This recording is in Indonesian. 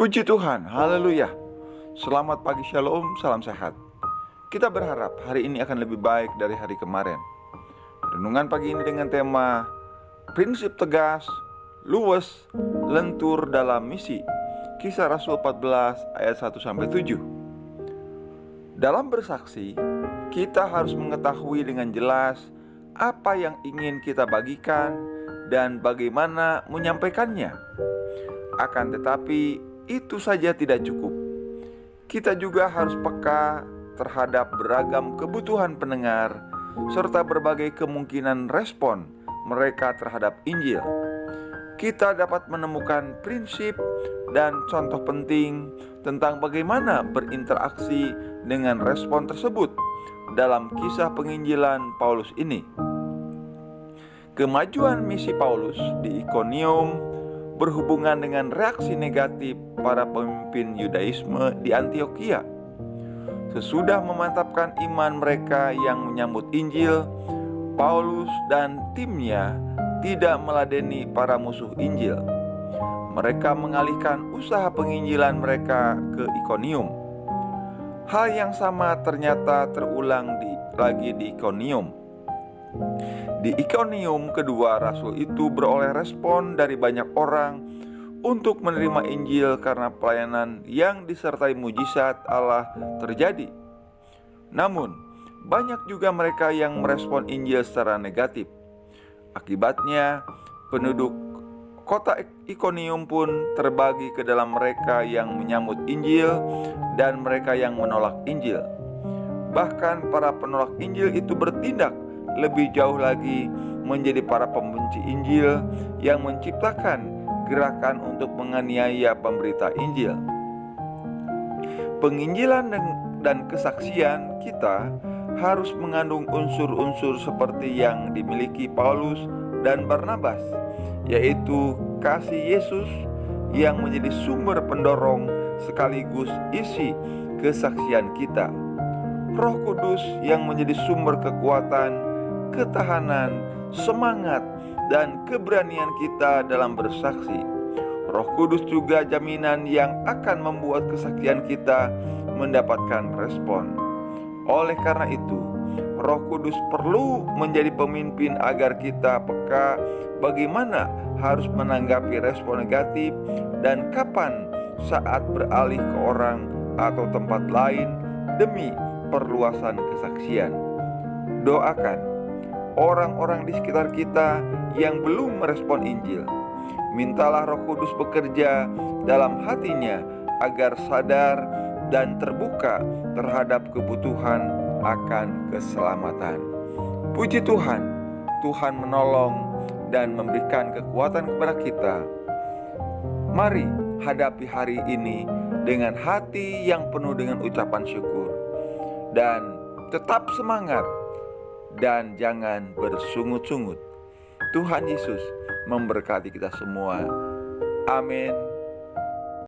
Puji Tuhan, haleluya. Selamat pagi, shalom, salam sehat. Kita berharap hari ini akan lebih baik dari hari kemarin. Renungan pagi ini dengan tema prinsip tegas, luwes, lentur dalam misi. Kisah Rasul 14 ayat 1-7. Dalam bersaksi, kita harus mengetahui dengan jelas apa yang ingin kita bagikan dan bagaimana menyampaikannya. Akan tetapi, itu saja tidak cukup. Kita juga harus peka terhadap beragam kebutuhan pendengar serta berbagai kemungkinan respon mereka terhadap Injil. Kita dapat menemukan prinsip dan contoh penting tentang bagaimana berinteraksi dengan respon tersebut dalam kisah penginjilan Paulus ini. Kemajuan misi Paulus di Ikonium berhubungan dengan reaksi negatif para pemimpin Yudaisme di Antiokhia. Sesudah memantapkan iman mereka yang menyambut Injil, Paulus dan timnya tidak meladeni para musuh Injil. Mereka mengalihkan usaha penginjilan mereka ke Ikonium. Hal yang sama ternyata terulang lagi di Ikonium. Di Ikonium kedua rasul itu beroleh respon dari banyak orang untuk menerima Injil karena pelayanan yang disertai mujizat Allah terjadi. Namun, banyak juga mereka yang merespon Injil secara negatif. Akibatnya, penduduk kota Ikonium pun terbagi ke dalam mereka yang menyambut Injil dan mereka yang menolak Injil. Bahkan para penolak Injil itu bertindak lebih jauh lagi menjadi para pembenci Injil yang menciptakan gerakan untuk menganiaya pemberita Injil. Penginjilan dan kesaksian kita harus mengandung unsur-unsur seperti yang dimiliki Paulus dan Barnabas, yaitu kasih Yesus yang menjadi sumber pendorong sekaligus isi kesaksian kita, Roh Kudus yang menjadi sumber kekuatan, ketahanan, semangat, dan keberanian kita dalam bersaksi. Roh Kudus juga jaminan yang akan membuat kesaksian kita mendapatkan respon. Oleh karena itu, Roh Kudus perlu menjadi pemimpin agar kita peka bagaimana harus menanggapi respon negatif dan kapan saat beralih ke orang atau tempat lain demi perluasan kesaksian. Doakan orang-orang di sekitar kita yang belum merespon Injil. Mintalah Roh Kudus bekerja dalam hatinya agar sadar dan terbuka terhadap kebutuhan akan keselamatan. Puji Tuhan, Tuhan menolong dan memberikan kekuatan kepada kita. Mari hadapi hari ini dengan hati yang penuh dengan ucapan syukur. Dan tetap semangat dan jangan bersungut-sungut. Tuhan Yesus memberkati kita semua. Amin.